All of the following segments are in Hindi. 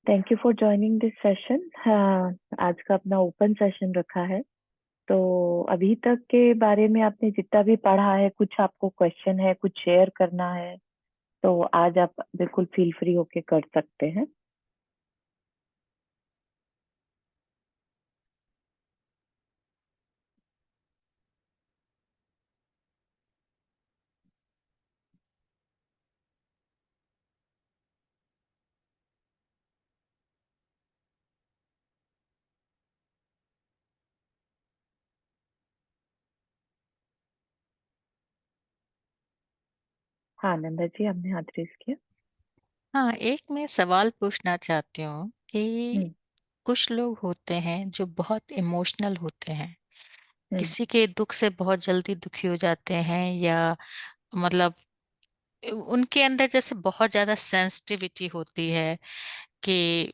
Thank you for joining this session. हाँ, आज का अपना ओपन सेशन रखा है। तो अभी तक के बारे में आपने जितना भी पढ़ा है, कुछ आपको क्वेश्चन है, कुछ शेयर करना है, तो आज आप बिल्कुल फील फ्री होके कर सकते हैं। हाँ नंदा जी, आपने हाथ रेस किया। हाँ, एक मैं सवाल पूछना चाहती हूँ हम्म। कि कुछ लोग होते हैं जो बहुत इमोशनल होते हैं। हम्म। किसी के दुख से बहुत जल्दी दुखी हो जाते हैं, या मतलब उनके अंदर जैसे बहुत ज्यादा सेंसिटिविटी होती है कि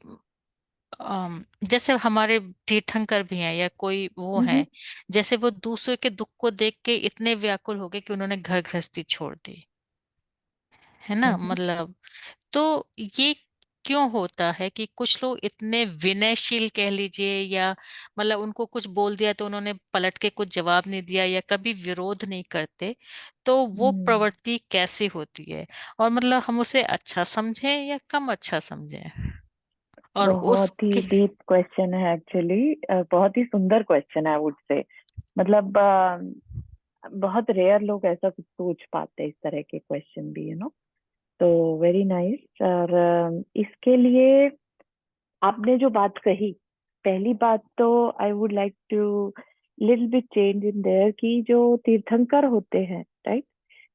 जैसे हमारे तीर्थंकर भी हैं या कोई वो हम्म। है, जैसे वो दूसरे के दुख को देख के इतने व्याकुल हो गए कि उन्होंने घर गृहस्थी छोड़ दी, है ना। हम्म। मतलब तो ये क्यों होता है कि कुछ लोग इतने विनयशील कह लीजिए, या मतलब उनको कुछ बोल दिया तो उन्होंने पलट के कुछ जवाब नहीं दिया या कभी विरोध नहीं करते, तो वो हम्म। प्रवृत्ति कैसी होती है, और मतलब हम उसे अच्छा समझें या कम अच्छा समझें, और बहुत ही उसके। डीप क्वेश्चन है एक्चुअली। बहुत ही सुंदर क्वेश्चन है वुड से। मतलब बहुत रेयर लोग ऐसा कुछ सोच पाते हैं, इस तरह के क्वेश्चन भी, तो वेरी नाइस। और इसके लिए आपने जो बात कही, पहली बात तो I would like to little bit change in there कि जो तीर्थंकर होते हैं, राइट,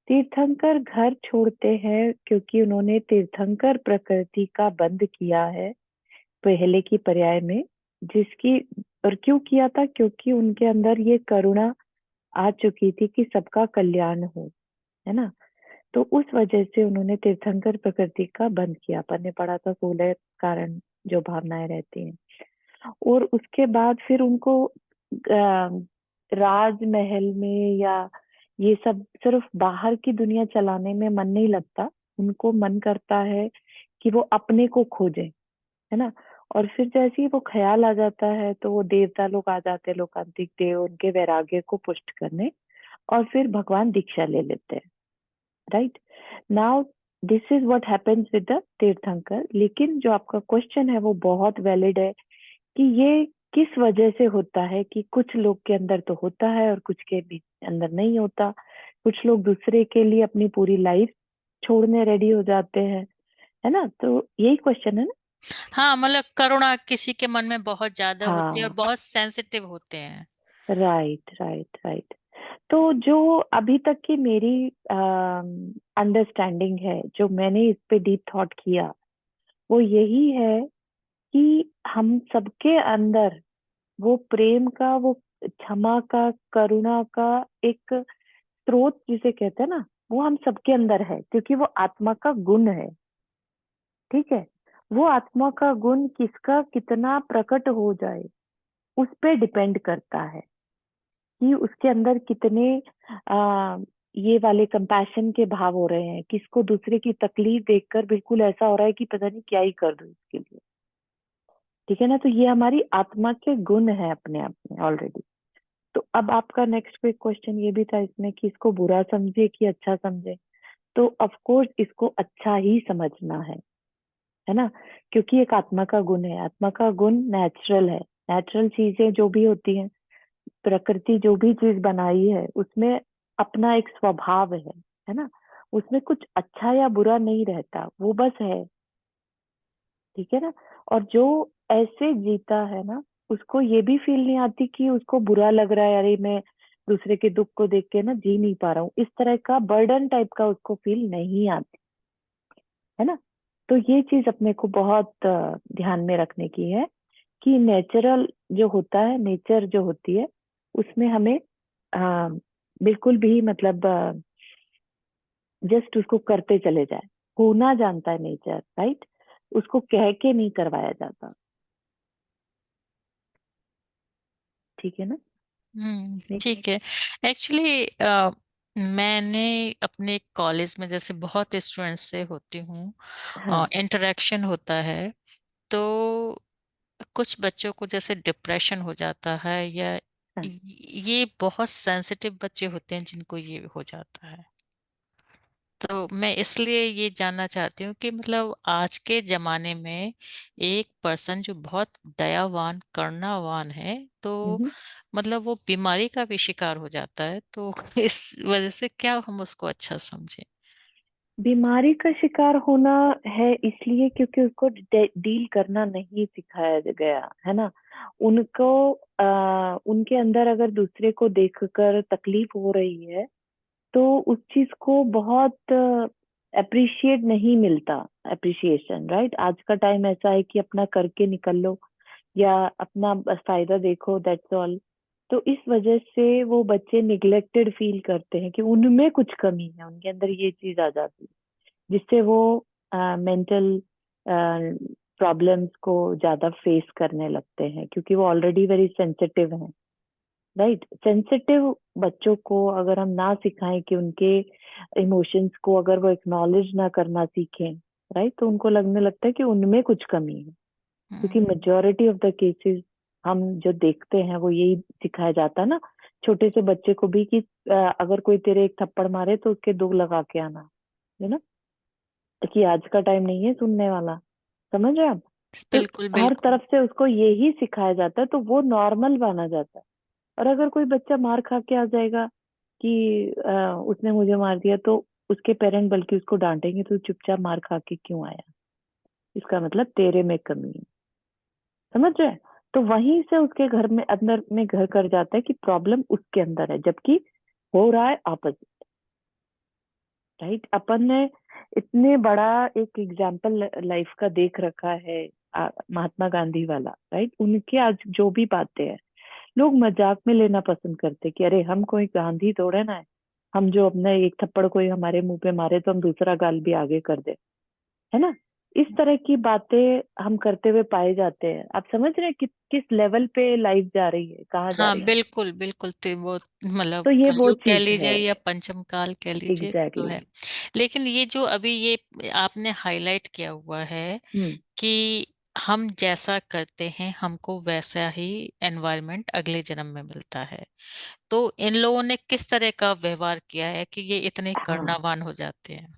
तीर्थंकर घर छोड़ते हैं क्योंकि उन्होंने तीर्थंकर प्रकृति का बंध किया है पहले की पर्याय में, जिसकी, और क्यों किया था, क्योंकि उनके अंदर ये करुणा आ चुकी थी कि सबका कल्याण हो, है ना। तो उस वजह से उन्होंने तीर्थंकर प्रकृति का बंद किया। अपन ने पढ़ा था 16 कारण जो भावनाएं रहती हैं। और उसके बाद फिर उनको राजमहल में या ये सब सिर्फ बाहर की दुनिया चलाने में मन नहीं लगता। उनको मन करता है कि वो अपने को खोजे, है ना। और फिर जैसे ही वो ख्याल आ जाता है तो वो देवता लोग आ जाते हैं, लोकांतिक देव, उनके वैराग्य को पुष्ट करने, और फिर भगवान दीक्षा ले लेते हैं, right. Now this is what happens with the तीर्थंकर। लेकिन जो आपका क्वेश्चन है वो बहुत वैलिड है कि ये किस वजह से होता है कि कुछ लोग के अंदर तो होता है और कुछ के भी अंदर नहीं होता। कुछ लोग दूसरे के लिए अपनी पूरी लाइफ छोड़ने रेडी हो जाते हैं, है ना। तो यही क्वेश्चन है ना। हाँ, मतलब करुणा किसी के मन में बहुत ज्यादा होती है और हाँ, बहुत सेंसिटिव होते हैं। Right right right. तो जो अभी तक की मेरी अंडरस्टैंडिंग है, जो मैंने इस पे डीप थॉट किया, वो यही है कि हम सबके अंदर वो प्रेम का, वो क्षमा का, करुणा का एक स्रोत जिसे कहते हैं ना, वो हम सबके अंदर है, क्योंकि वो आत्मा का गुण है। ठीक है। वो आत्मा का गुण किसका कितना प्रकट हो जाए, उस पे डिपेंड करता है कि उसके अंदर कितने आ, ये वाले कंपैशन के भाव हो रहे हैं, किसको दूसरे की तकलीफ देखकर बिल्कुल ऐसा हो रहा है कि पता नहीं क्या ही कर दूं इसके लिए। ठीक है ना। तो ये हमारी आत्मा के गुण है अपने आप में ऑलरेडी। तो अब आपका नेक्स्ट कोई क्वेश्चन ये भी था इसमें कि इसको बुरा समझे कि अच्छा समझे। तो ऑफ कोर्स इसको अच्छा ही समझना है ना। क्योंकि एक आत्मा का गुण है, आत्मा का गुण नेचुरल है। नेचुरल चीजें जो भी होती हैं, प्रकृति जो भी चीज बनाई है, उसमें अपना एक स्वभाव है ना। उसमें कुछ अच्छा या बुरा नहीं रहता, वो बस है। ठीक है ना। और जो ऐसे जीता है ना, उसको ये भी फील नहीं आती कि उसको बुरा लग रहा है, अरे मैं दूसरे के दुख को देख के ना जी नहीं पा रहा हूँ, इस तरह का बर्डन टाइप का उसको फील नहीं आती, है ना। तो ये चीज अपने को बहुत ध्यान में रखने की है कि नेचुरल जो होता है, नेचर जो होती है, उसमें हमें आ, बिल्कुल भी मतलब जस्ट उसको करते चले जाए। होना जानता है नेचर, राइट। उसको कह के नहीं करवाया जाता। ठीक है ना। नेक्स्ट। ठीक है। एक्चुअली मैंने अपने कॉलेज में जैसे बहुत स्टूडेंट्स से होती हूँ, हाँ। इंटरेक्शन होता है, तो कुछ बच्चों को जैसे डिप्रेशन हो जाता है, या हाँ। ये बहुत सेंसिटिव बच्चे होते हैं जिनको ये हो जाता है। तो मैं इसलिए ये जानना चाहती हूँ कि मतलब आज के जमाने में एक पर्सन जो बहुत दयावान करुणावान है, तो हम्म। मतलब वो बीमारी का भी शिकार हो जाता है, तो इस वजह से क्या हम उसको अच्छा समझें? बीमारी का शिकार होना है इसलिए क्योंकि उसको डील करना नहीं सिखाया गया है ना। उनको उनके अंदर अगर दूसरे को देखकर तकलीफ हो रही है तो उस चीज को बहुत अप्रिशिएट नहीं मिलता। Appreciation, right. आज का टाइम ऐसा है कि अपना करके निकल लो या अपना बस फायदा देखो, दैट्स ऑल। तो इस वजह से वो बच्चे निग्लेक्टेड फील करते हैं कि उनमें कुछ कमी है, उनके अंदर ये चीज आ जाती है, जिससे वो मेंटल प्रॉब्लम्स को ज्यादा फेस करने लगते हैं क्योंकि वो ऑलरेडी वेरी सेंसिटिव हैं, राइट। सेंसिटिव बच्चों को अगर हम ना सिखाएं कि उनके इमोशंस को अगर वो एक्नॉलेज ना करना सीखें, राइट, तो उनको लगने लगता है कि उनमें कुछ कमी है। क्योंकि हम्म। मेजोरिटी ऑफ द केसेस हम जो देखते हैं वो यही सिखाया जाता है ना, छोटे से बच्चे को भी कि अगर कोई तेरे एक थप्पड़ मारे तो उसके दो लगा के आना, है ना। कि आज का टाइम नहीं है सुनने वाला, समझ रहे हैं आप। तो बिल्कुल हर बिल्कुल। तरफ से उसको यही सिखाया जाता है तो वो नॉर्मल माना जाता है। और अगर कोई बच्चा मार खा के आ जाएगा कि उसने मुझे मार दिया, तो उसके पेरेंट बल्कि उसको डांटेंगे तो चुपचाप मार खा के क्यों आया, इसका मतलब तेरे में कमी है, समझ रहे हैं? तो वहीं से उसके घर में अंदर में घर कर जाता है कि प्रॉब्लम उसके अंदर है जबकि हो रहा है आपस, राइट। अपन ने इतने बड़ा एक एग्जाम्पल लाइफ का देख रखा है, महात्मा गांधी वाला, राइट। उनके आज जो भी बातें हैं लोग मजाक में लेना पसंद करते कि अरे हम कोई गांधी थोड़े ना है, हम जो अपना एक थप्पड़ कोई हमारे मुंह पे मारे तो हम दूसरा गाल भी आगे कर दे, है ना। इस तरह की बातें हम करते हुए पाए जाते हैं। आप समझ रहे हैं कि किस लेवल पे लाइफ जा रही है, कहाँ जा हाँ रही है। बिल्कुल बिल्कुल, तो वो मतलब तो ये वो कलयुग कह चीज लीजिए है। या पंचम काल कह लीजिए, तो एग्जैक्टली है। exactly. लेकिन ये जो अभी ये आपने हाईलाइट किया हुआ है हम्म। कि हम जैसा करते हैं हमको वैसा ही एनवायरनमेंट अगले जन्म में मिलता है, तो इन लोगों ने किस तरह का व्यवहार किया है कि ये इतने हाँ। कर्णावान हो जाते हैं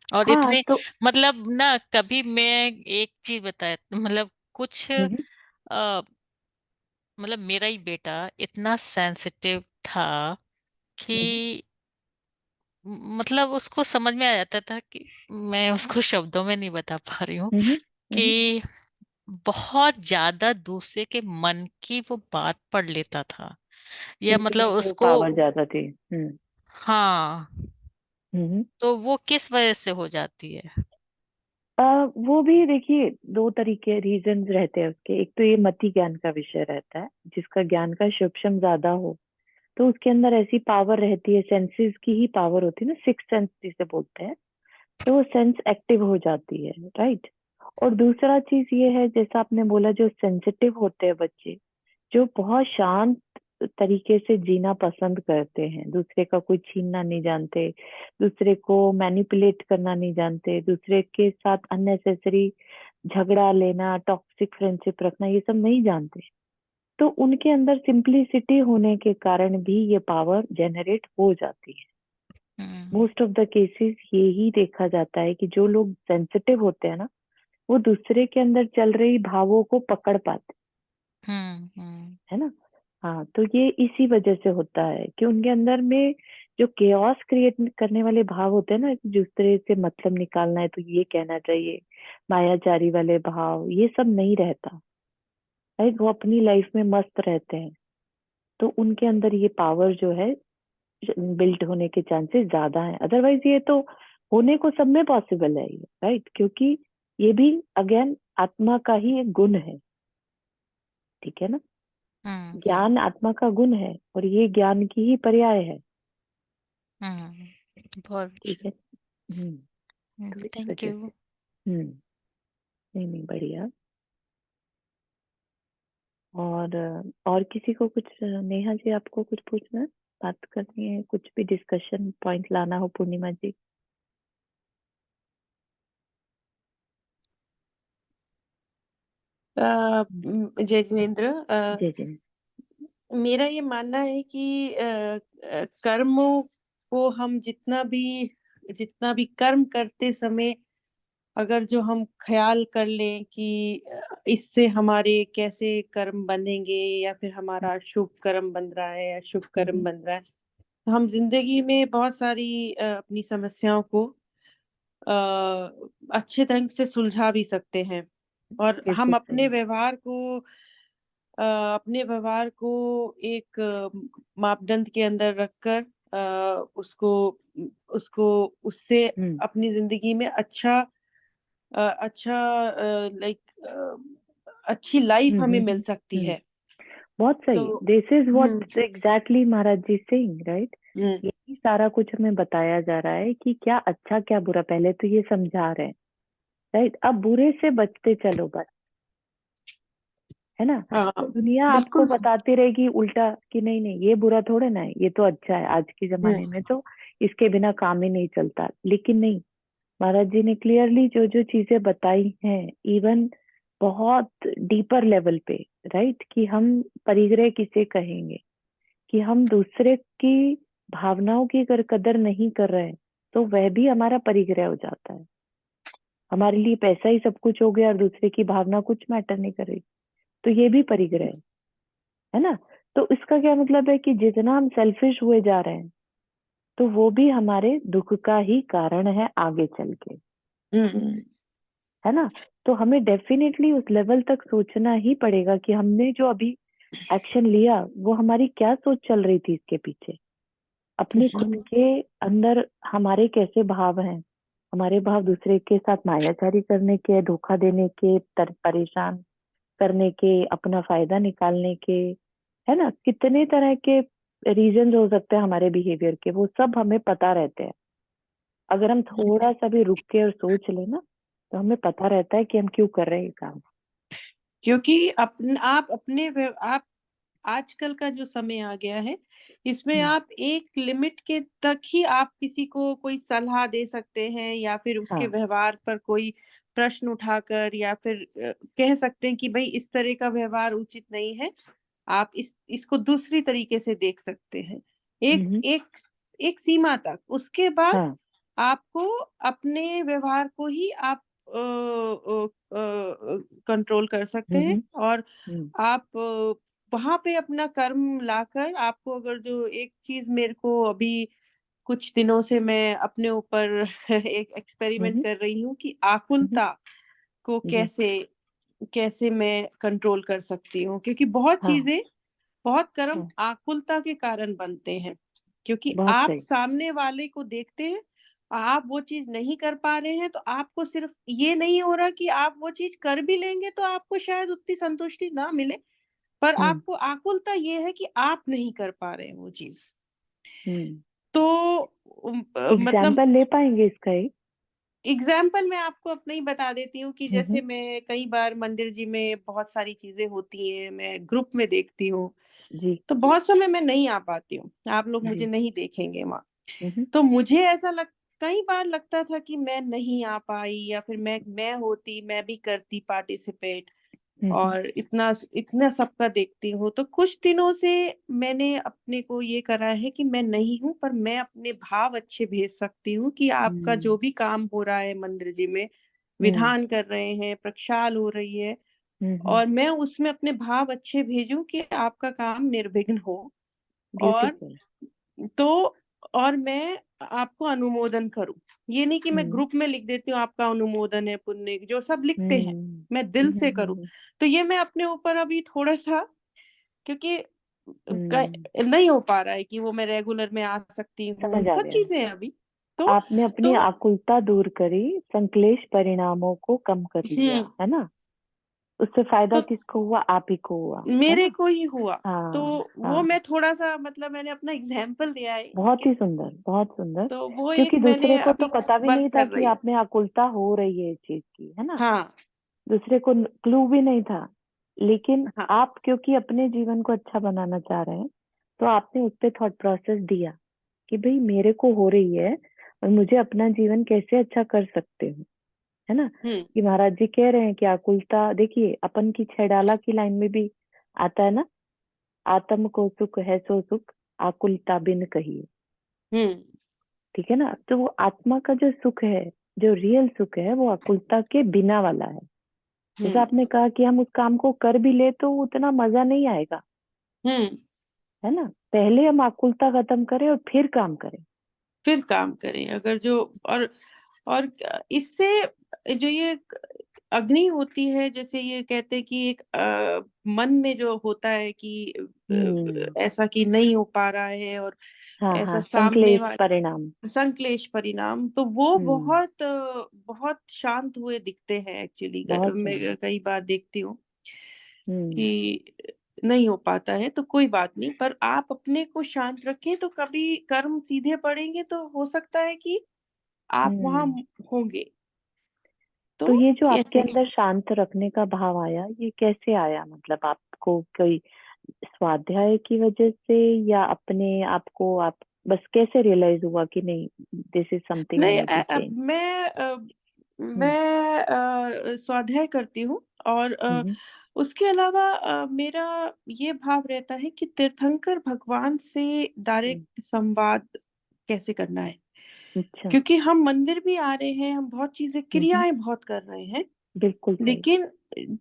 और हाँ इतने, तो मतलब ना कभी मैं एक चीज बताया, मतलब कुछ हम्म। मतलब मेरा ही बेटा इतना सेंसिटिव था हम्म। कि मतलब उसको समझ में आ जाता था कि मैं उसको शब्दों में नहीं बता पा रही हूँ हम्म। हम्म। कि बहुत ज्यादा दूसरे के मन की वो बात पढ़ लेता था, या मतलब इंटुइटिव उसको। पावर ज्यादा थी। हम्म। हाँ, हम्म। तो वो किस वजह से हो जाती है? वो भी देखिए दो तरीके रीजंस रहते हैं उसके। एक तो ये मति ज्ञान का विषय रहता है, जिसका ज्ञान का सूक्ष्म ज्यादा हो तो उसके अंदर ऐसी पावर रहती है, सेंसेस की ही पावर होती है ना, सिक्स सेंस जिसे बोलते हैं। तो वो सेंस एक्टिव हो जाती है, राइट। और दूसरा चीज ये है, जैसा आपने बोला, जो सेंसिटिव होते हैं बच्चे, जो बहुत शांत तरीके से जीना पसंद करते हैं, दूसरे का कोई छीनना नहीं जानते, दूसरे को मैनिपुलेट करना नहीं जानते, दूसरे के साथ अननेसेसरी झगड़ा लेना, टॉक्सिक फ्रेंडशिप रखना, ये सब नहीं जानते। तो उनके अंदर सिंप्लिसिटी होने के कारण भी ये पावर जनरेट हो जाती है। हम्म मोस्ट ऑफ द केसेस यही देखा जाता है कि जो लोग सेंसिटिव होते हैं ना, वो दूसरे के अंदर चल रही भावों को पकड़ पाते हम्म। है ना। हाँ, तो ये इसी वजह से होता है कि उनके अंदर में जो केओस क्रिएट करने वाले भाव होते हैं ना, कि दूसरे से मतलब निकालना है तो ये कहना चाहिए, मायाचारी वाले भाव, ये सब नहीं रहता, राइट। वो अपनी लाइफ में मस्त रहते हैं। तो उनके अंदर ये पावर जो है बिल्ट होने के चांसेस ज्यादा हैं। अदरवाइज ये तो होने को सब में पॉसिबल है, ये राइट, क्योंकि ये भी अगेन आत्मा का ही एक गुण है, ठीक है ना। हम्म। ज्ञान आत्मा का गुण है और ये ज्ञान की ही पर्याय है, बहुत ठीक अच्छा। है। हम्म। तो इस थैंक वजह यू। से नहीं नहीं, बढ़िया। और और किसी को कुछ नेहा जी, आपको कुछ पूछना है, बात करनी है, कुछ भी डिस्कशन पॉइंट लाना हो, पूर्णिमा जी। जय जिनेन्द्र। जय जय। मेरा ये मानना है कि कर्मों को हम जितना भी कर्म करते समय अगर जो हम ख्याल कर लें कि इससे हमारे कैसे कर्म बनेंगे, या फिर हमारा शुभ कर्म बन रहा है या शुभ कर्म हम्म, बन रहा है, तो हम जिंदगी में बहुत सारी अपनी समस्याओं को अच्छे ढंग से सुलझा भी सकते हैं। और हम बिल्कुल अपने सही। व्यवहार को एक मापदंड के अंदर रखकर उसको उसको उससे हम्म अपनी जिंदगी में अच्छा अच्छी लाइफ हमें मिल सकती हम्म। है। बहुत तो सही। This is hmm what exactly Maharaj ji Singh, right. Hmm यही सारा कुछ हमें बताया जा रहा है कि क्या अच्छा क्या बुरा, पहले तो ये समझा रहे हैं, राइट। अब बुरे से बचते चलो बस, है ना। हाँ, दुनिया आपको बिल्कुल। बताती रहेगी उल्टा कि नहीं नहीं ये बुरा थोड़े ना है, ये तो अच्छा है, आज के हम्म जमाने में तो इसके बिना काम ही नहीं चलता। लेकिन नहीं, महाराज जी ने क्लियरली जो जो चीजें बताई हैं, इवन बहुत डीपर लेवल पे, राइट, कि हम परिग्रह किसे कहेंगे, कि हम दूसरे की भावनाओं की अगर कदर नहीं कर रहे हैं तो वह भी हमारा परिग्रह हो जाता है। हमारे लिए पैसा ही सब कुछ हो गया और दूसरे की भावना कुछ मैटर नहीं कर रही, तो ये भी परिग्रह है ना। तो इसका क्या मतलब है कि जितना हम सेल्फिश हुए जा रहे हैं तो वो भी हमारे दुख का ही कारण है आगे चल के, हम्म है ना। तो हमें डेफिनेटली उस लेवल तक सोचना ही पड़ेगा कि हमने जो अभी एक्शन लिया वो हमारी क्या सोच चल रही थी इसके पीछे, अपने खुद हम्म के अंदर हमारे कैसे भाव हैं। हमारे भाव दूसरे के साथ मायाचारी करने के, धोखा देने के, परेशान करने के, अपना फायदा निकालने के, है ना। कितने तरह के रीजन हो सकते हैं हमारे बिहेवियर के, वो सब हमें पता रहते हैं। अगर हम थोड़ा सा भी रुक के और सोच लेना तो हमें पता रहता है कि हम क्यों कर रहे हैं ये काम। क्योंकि आप आजकल का जो समय आ गया है, इसमें हम्म, आप एक लिमिट के तक ही आप किसी को कोई सलाह दे सकते हैं, या फिर उसके हाँ। व्यवहार पर कोई प्रश्न उठाकर, या फिर कह सकते हैं कि भाई इस तरह का व्यवहार उचित नहीं है, आप इसको दूसरी तरीके से देख सकते हैं। एक हम्म, एक एक सीमा तक, उसके बाद हाँ। आपको अपने व्यवहार को ही आप कंट्रोल कर सकते हैं। हम्म और हम्म आप वहां पे अपना कर्म लाकर, आपको अगर जो एक चीज मेरे को अभी कुछ दिनों से मैं अपने ऊपर एक एक्सपेरिमेंट हम्म कर रही हूँ कि हम्म, आकुलता को जी। कैसे कैसे मैं कंट्रोल कर सकती हूँ, क्योंकि बहुत कर्म हाँ, आकुलता के कारण बनते हैं। क्योंकि बहुत आप सही। सामने वाले को देखते हैं, आप वो चीज नहीं कर पा रहे हैं, तो आपको सिर्फ ये नहीं हो रहा कि आप वो चीज कर भी लेंगे तो आपको शायद उतनी संतुष्टि ना मिले, पर हम्म आपको आकुलता ये है कि आप नहीं कर पा रहे हैं वो चीज। हम्म। तो मतलब एग्जाम्पल ले पाएंगे इसका एक? एग्जाम्पल मैं आपको अपना ही बता देती हूँ कि हम्म जैसे मैं कई बार मंदिर जी में बहुत सारी चीजें होती हैं, मैं ग्रुप में देखती हूँ, जी तो बहुत समय मैं नहीं आ पाती हूँ, आप लोग मुझे जी। नहीं देखेंगे वहां। हम्म तो मुझे कई बार लगता था कि मैं नहीं आ पाई, या फिर मैं होती, मैं भी करती पार्टिसिपेट, हम्म और इतना इतना सबका देखती हूँ। तो कुछ दिनों से मैंने अपने को ये करा है कि मैं नहीं हूँ, पर मैं अपने भाव अच्छे भेज सकती हूँ कि आपका जो हम्म भी काम हो रहा है मंदिर जी में, हम्म विधान कर रहे हैं, प्रक्षाल हो रही है, हम्म। और मैं उसमें अपने भाव अच्छे भेजूं कि आपका काम निर्विघ्न हो। और ब्यूटीफुल। तो और मैं आपको अनुमोदन करूं, ये नहीं कि मैं हम्म ग्रुप में लिख देती हूँ आपका अनुमोदन है, पुण्य जो सब लिखते हैं, हम्म मैं दिल से करूं। हम्म। तो ये मैं अपने ऊपर अभी थोड़ा सा, क्योंकि हम्म, नहीं हो पा रहा है कि वो मैं रेगुलर में आ सकती हूँ, समझ आ बहुत गया। चीजें हैं अभी। तो आपने अपनी तो आकुलता दूर करी, संश्लेष परिणामों को कम कर लिया, हम्म है ना। उससे फायदा तो किसको हुआ? आप ही को हुआ, है मेरे ना। को ही हुआ। तो हाँ वो हाँ। मैं थोड़ा सा, मतलब मैंने अपना एग्जाम्पल दिया है बहुत कि, ही सुंदर, बहुत सुंदर। तो वो एक क्योंकि मैंने दूसरे को तो अभी पता भी वर्क नहीं था कर कि रही हूँ। आप में आकुलता हो रही है इस चीज की, है ना। हाँ दूसरे को क्लू भी नहीं था। लेकिन हाँ आप क्योंकि अपने जीवन को अच्छा बनाना चाह रहे हैं तो आपने उस पर थॉट प्रोसेस दिया कि भाई मेरे को हो रही है और मुझे अपना जीवन कैसे अच्छा कर सकते हूँ, है ना, हम्म कि महाराज जी कह रहे हैं कि आकुलता, देखिए अपन की 6 डाला की लाइन में भी आता है ना, आत्म को सुख है सो सुख, आकुलता बिन कहिए। हम्म ठीक है ना, तो वो आत्मा का जो सुख है, जो रियल सुख है, वो आकुलता के बिना वाला है। जैसे हम्म आपने कहा कि हम उस काम को कर भी ले तो उतना मजा नहीं आएगा, हम्म है ना, पहले हम आकुलता खत्म करें और फिर काम करें। फिर काम करें। अगर जो और इससे जो ये अग्नि होती है, जैसे ये कहते हैं कि एक मन में जो होता है कि हम्म। ऐसा कि नहीं हो पा रहा है, और हाँ ऐसा हाँ, सामने संक्लेश वाले परिणाम। संक्लेश परिणाम, तो वो हम्म। बहुत शांत हुए दिखते हैं एक्चुअली। बहुत मैं सुंदर। कई बार देखती हूँ हम्म। कि नहीं हो पाता है, तो कोई बात नहीं, पर आप अपने को शांत रखें, तो कभी कर्म सीधे पड़ेंगे तो हो सकता है कि आप वहां हम्म। होंगे। तो तो ये जो आपके ऐसे अंदर शांत रखने का भाव आया, ये कैसे आया, मतलब आपको कोई स्वाध्याय की वजह से, या अपने आप को आप बस कैसे रियलाइज हुआ कि नहीं, दिस इज समथिंग आई नहीं, नीड टू चेंज? हम्म। स्वाध्याय करती हूँ, और हम्म। उसके अलावा मेरा ये भाव रहता है कि तीर्थंकर भगवान से हम्म। डायरेक्ट संवाद कैसे करना है। अच्छा। क्योंकि हम मंदिर भी आ रहे हैं, हम बहुत चीजें, हम्म। क्रियाएं बहुत कर रहे हैं, बिल्कुल सही। लेकिन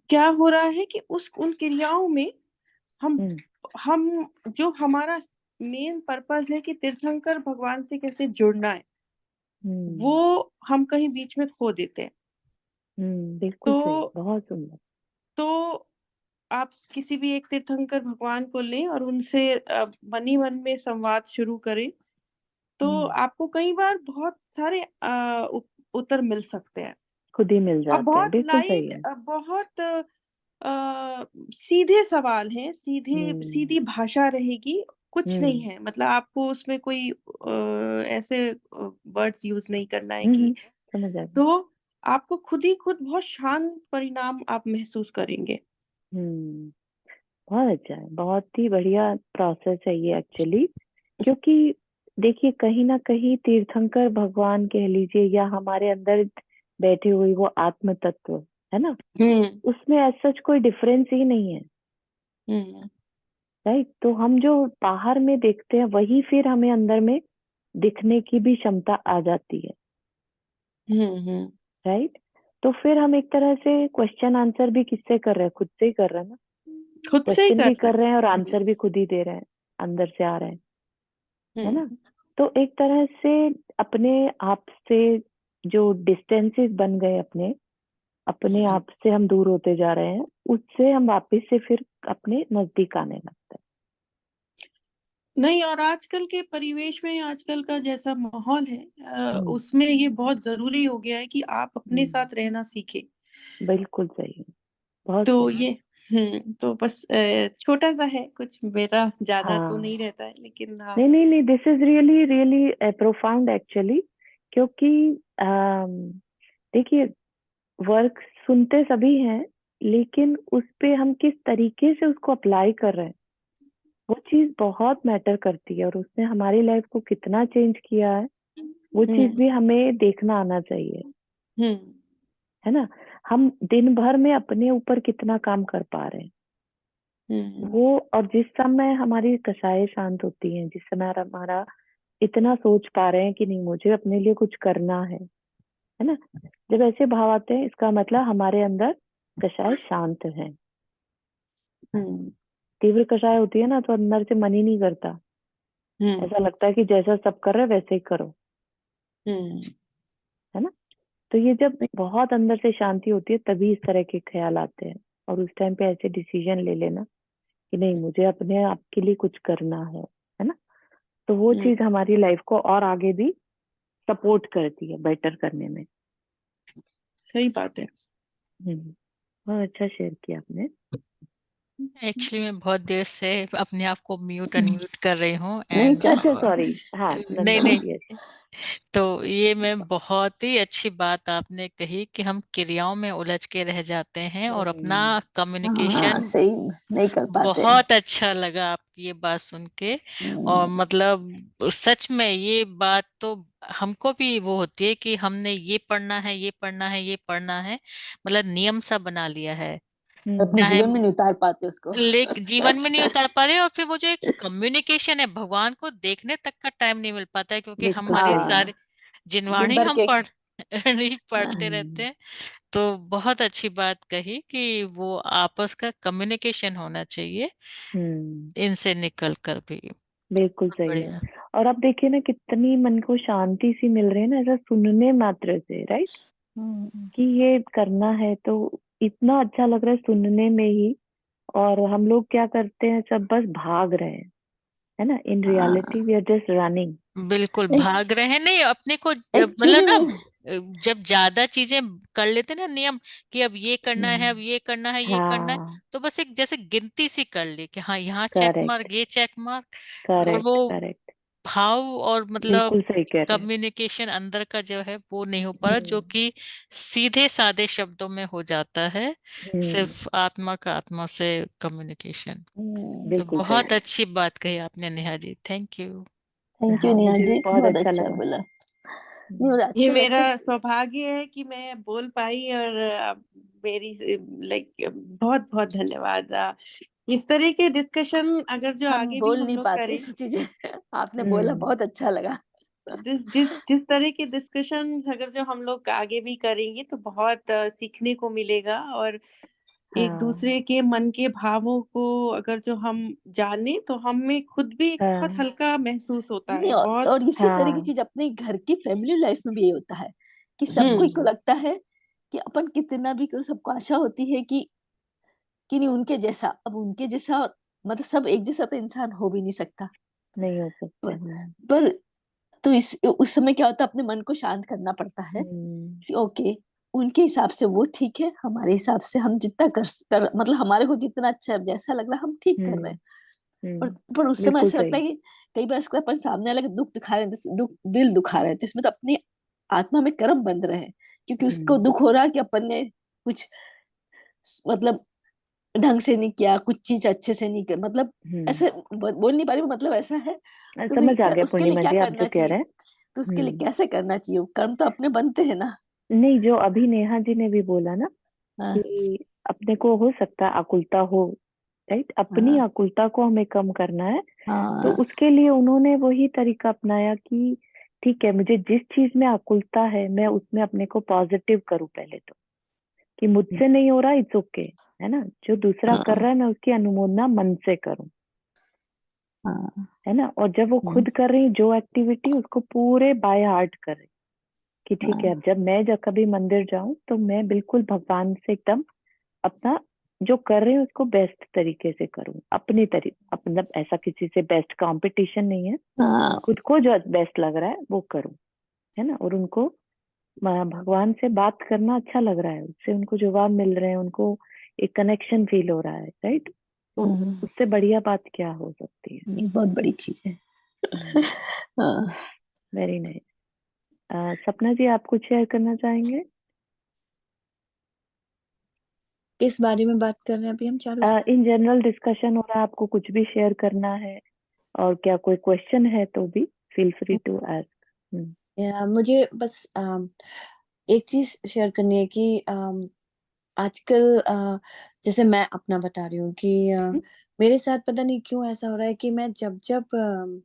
क्या हो रहा है कि उस उन क्रियाओं में हम हम्म। हम जो हमारा मेन पर्पस है कि तीर्थंकर भगवान से कैसे जुड़ना है, वो हम्म। हम कहीं बीच में खो देते हैं। बिल्कुल तो सही, बहुत सुंदर। तो आप किसी भी एक तीर्थंकर भगवान को लें और उनसे मन ही मन में संवाद शुरू करें, तो हम्म। आपको कई बार बहुत सारे उत्तर मिल सकते हैं। खुद ही मिल और जाते हैं, बहुत बिल्कुल सही लाइट, है। बहुत सीधे सवाल हैं, सीधे हम्म। सीधी भाषा रहेगी, कुछ नहीं हम्म। है, मतलब आपको उसमें कोई ऐसे वर्ड्स यूज नहीं करना है कि, समझ आ गया। तो आपको खुद ही खुद बहुत शांत परिणाम आप महसूस करेंगे। हम्म। बहुत अच्छा है, बहुत ही बढ़िया प्रोसेस है ये एक्चुअली। क्योंकि देखिए, कहीं ना कहीं तीर्थंकर भगवान कह लीजिए, या हमारे अंदर बैठे हुए वो आत्म तत्व, है ना, हम्म उसमें ऐसा कोई डिफरेंस ही नहीं है। हम्म राइट, तो हम जो बाहर में देखते हैं वही फिर हमें अंदर में दिखने की भी क्षमता आ जाती है। हम्म। राइट, तो फिर हम एक तरह से क्वेश्चन आंसर भी किससे कर रहे हैं, खुद से ही कर रहे हैं ना। खुद से ही क्वेश्चन कर भी रहे कर रहे हैं और हैं। आंसर भी खुद ही दे रहे हैं, अंदर से आ रहे हैं, है ना। हम्म तो एक तरह से अपने आप से जो डिस्टेंसेस बन गए, अपने अपने हम्म। आप से हम दूर होते जा रहे हैं, उससे हम वापस से फिर अपने नजदीक आने लगते नहीं, और आजकल के परिवेश में, आजकल का जैसा माहौल है, हैं। उसमें ये बहुत जरूरी हो गया है कि आप अपने हम्म। साथ रहना सीखें। बिल्कुल सही, बहुत तो सही। ये तो बस छोटा सा है, कुछ मेरा ज्यादा तो हाँ, नहीं रहता है, लेकिन हाँ। नहीं नहीं नहीं, this is really really profound actually. क्योंकि देखिए, वर्क सुनते सभी हैं, लेकिन उस पे हम किस तरीके से उसको अप्लाई कर रहे हैं, वो चीज बहुत मैटर करती है, और उसने हमारी लाइफ को कितना चेंज किया है, वो चीज हम्म भी हमें देखना आना चाहिए, हम्म है ना। हम दिन भर में अपने ऊपर कितना काम कर पा रहे हैं, हम्म वो, और जिस समय हमारी कसाएं शांत होती हैं, जिस समय हमारा इतना सोच पा रहे हैं कि नहीं, मुझे अपने लिए कुछ करना है ना, जब ऐसे भाव आते हैं, इसका मतलब हमारे अंदर कषाय शांत है। हम्म तीव्र कषाय होती है ना, तो अंदर से मन ही नहीं करता, हम्म ऐसा लगता है कि जैसा सब कर रहे हैं वैसे ही करो, हम्म। है ना। तो ये जब बहुत अंदर से शांति होती है, तभी इस तरह के ख्याल आते हैं, और उस टाइम पे ऐसे डिसीजन ले लेना कि नहीं, मुझे अपने आप के लिए कुछ करना है ना। तो वो हम्म, चीज हमारी लाइफ को और आगे भी सपोर्ट करती है बेटर करने में। सही बात है। बहुत अच्छा शेयर किया आपने। एक्चुअली मैं बहुत देर से अपने आप को म्यूट अनम्यूट कर रही हूँ नहीं एंड अच्छा सॉरी, हाँ नहीं नंदा नहीं, जी yes. तो ये मैं बहुत ही अच्छी बात आपने कही कि हम क्रियाओं में उलझ के रह जाते हैं और अपना हम्म, हाँ कम्युनिकेशन सही नहीं कर पाते। बहुत अच्छा लगा आपकी ये बात सुन के। और मतलब सच में ये बात तो हमको भी वो होती है कि हमने ये पढ़ना है, ये पढ़ना है, ये पढ़ना है, मतलब नियम सा बना लिया है। अपने चाहे जीवन में नहीं उतार पाते उसको। जीवन में नहीं उतार पा रहे, और फिर वो जो एक कम्युनिकेशन है, भगवान को देखने तक का टाइम नहीं मिल पाता है, क्योंकि बिल्कुल हमारे सही। हाँ सारे दिन जिनवाणी भर हम के पढ़ नहीं पढ़ते रहते हम्म, हैं। तो बहुत अच्छी बात कही कि वो आपस का कम्युनिकेशन होना चाहिए हम्म, इनसे निकल कर भी। बिल्कुल बहुत सही है। बढ़िया। और अब देखिए ना कितनी मन को शांति सी मिल रही है ना ऐसा सुनने मात्र से, राइट? हम्म, कि ये करना है तो इतना अच्छा लग रहा है सुनने में ही। और हम लोग क्या करते हैं, सब बस भाग रहे हैं, है ना? इन रियलिटी हाँ वी आर जस्ट रनिंग। बिल्कुल भाग रहे हैं, नहीं अपने को मतलब एक्चुअली ना में जब ज्यादा चीजें कर लेते हैं ना नियम, कि अब ये करना है, अब हम्म, ये करना है, ये करना है, हाँ, तो बस एक जैसे गिनती सी कर ली कि हाँ यहाँ चेक करेक्ट, मार्क, ये चेक मार्क। और करेक्ट, वो करेक्ट। भाव और मतलब बिल्कुल सही कह रहे हैं। कम्युनिकेशन अंदर का जो है वो नहीं हो पा रहा, जो हम्म, कि सीधे सादे शब्दों में हो जाता है, हम्म, सिर्फ आत्मा का आत्मा से कम्युनिकेशन। तो बिल्कुल सही बहुत है। अच्छी बात कही आपने Neha ji, thank you. Thank you हाँ, नेहा मुझे भी जी, बहुत बहुत अच्छा अच्छा लगा। बोला। नहीं हम्म, और ये आजकल मेरा ऐसे सौभाग्य है कि मैं बोल पाई, और मेरी लाइक बहुत बहुत धन्यवाद। इस तरह के डिस्कशन अगर जो हम आगे भी बोल हम नहीं लोग पाते करें, ऐसी चीजें आपने बोला हम्म, बहुत अच्छा लगा। जिस जिस जिस तरह के डिस्कशन अगर जो हम लोग आगे भी करेंगे तो बहुत सीखने को मिलेगा। और एक हाँ, दूसरे के मन के भावों को अगर जो हम जाने तो हमें खुद भी बहुत हाँ, हल्का महसूस होता नहीं है बहुत। और इसी तरह की हाँ, चीज अपने घर की फैमिली लाइफ में भी ये होता है कि सबको को हम्म लगता है कि अपन कितना भी करो, सबको आशा होती है कि नहीं उनके जैसा, अब उनके जैसा मतलब सब एक जैसा तो इंसान हो भी नहीं सकता। नहीं हो सकते। पर, पर तो इस उस समय क्या होता है, अपने मन को शांत करना पड़ता है हम्म, कि ओके उनके हिसाब से वो ठीक है, हमारे हिसाब से हम जितना कर मतलब हमारे को जितना अच्छा जैसा लग रहा है हम ठीक कर रहे हम्म, हैं। पर उस समय बिल्कुल ऐसा लगता सही। है कि कई बार इसको अपन सामने वाले को दुख दिखा रहे हैं, दुख दिल दुखा रहे हैं, तो इसमें तो अपनी आत्मा में कर्म बंध रहे हैं क्योंकि उसको हम्म, दुख हो रहा है कि अपन ने कुछ मतलब ढंग से नहीं किया, कुछ चीज अच्छे से नहीं कर मतलब हम्म, ऐसे बोल नहीं पा रही हूँ, मतलब ऐसा है। तो समझ आ फिर गया उसके लिए पूर्णिमा क्या जी आप जो करना कह चाहिए, रहे हैं। तो उसके लिए हम्म, कैसे करना चाहिए, कर्म तो अपने बनते हैं ना। नहीं, जो अभी नेहा जी ने भी बोला ना हाँ कि अपने को हो सकता है आकुलता हो, राइट? अपनी हाँ आकुलता को हमें कम करना है। तो हाँ उसके लिए उन्होंने वही तरीका अपनाया कि ठीक है, मुझे जिस चीज में आकुलता है मैं उसमें अपने को पॉजिटिव करूं पहले तो, कि मुझसे नहीं हो रहा, इट्स ओके, है ना? जो दूसरा कर हाँ रहा है मैं उसकी अनुमोदना मन से करूं, हाँ है ना? और जब वो खुद कर रही जो एक्टिविटी उसको पूरे बाय हार्ट करे, कि ठीक है हाँ अब जब मैं जब कभी मंदिर जाऊं तो मैं बिल्कुल भगवान से एकदम अपना जो कर रही हूँ उसको बेस्ट तरीके से करूँ, अपनी तरीके, मतलब ऐसा किसी से बेस्ट कंपटीशन नहीं है, हाँ खुद को जो बेस्ट लग रहा है वो करूँ, है ना? और उनको भगवान से बात करना अच्छा लग रहा है, उससे उनको जवाब मिल रहे हैं, उनको एक कनेक्शन फील हो रहा है, राइट? तो हाँ, उससे बढ़िया बात क्या हो सकती है? ये बहुत बड़ी चीज है। हाँ वेरी नाइस। सपना जी आप कुछ शेयर करना चाहेंगे? किस बारे में बात कर रहे हैं अभी हम चारों से? इन जनरल डिस्कशन हो रहा है, आपको कुछ भी शेयर करना है, और क्या कोई क्वेश्चन है तो भी फील फ्री टू आस्क। मुझे बस एक चीज शेयर करनी है कि आजकल जैसे मैं अपना बता रही हूँ कि मेरे साथ पता नहीं क्यों ऐसा हो रहा है कि मैं जब जब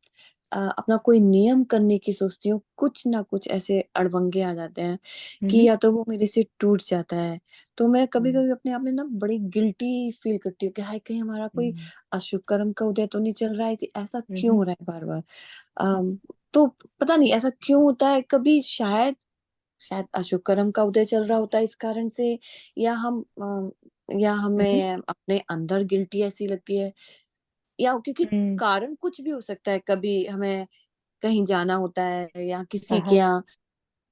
अपना कोई नियम करने की सोचती हूँ, कुछ ना कुछ ऐसे अड़बंगे आ जाते हैं कि हम्म, या तो वो मेरे से टूट जाता है। तो मैं कभी हम्म, कभी अपने आप में ना बड़ी गिल्टी फील करती हूँ कि हाय कहीं हमारा कोई हम्म, अशुभ कर्म का उदय तो नहीं चल रहा है, कि ऐसा क्यों हम्म, हो रहा है बार बार। तो पता नहीं ऐसा क्यों होता है, कभी शायद शायद अशुभ कर्म का उदय चल रहा होता है इस कारण से, या या हम्म, हमें अपने अंदर गिल्टी ऐसी लगती है, या क्योंकि हम्म, कारण कुछ भी हो सकता है, कभी हमें कहीं जाना होता है या किसी के हाँ, यहाँ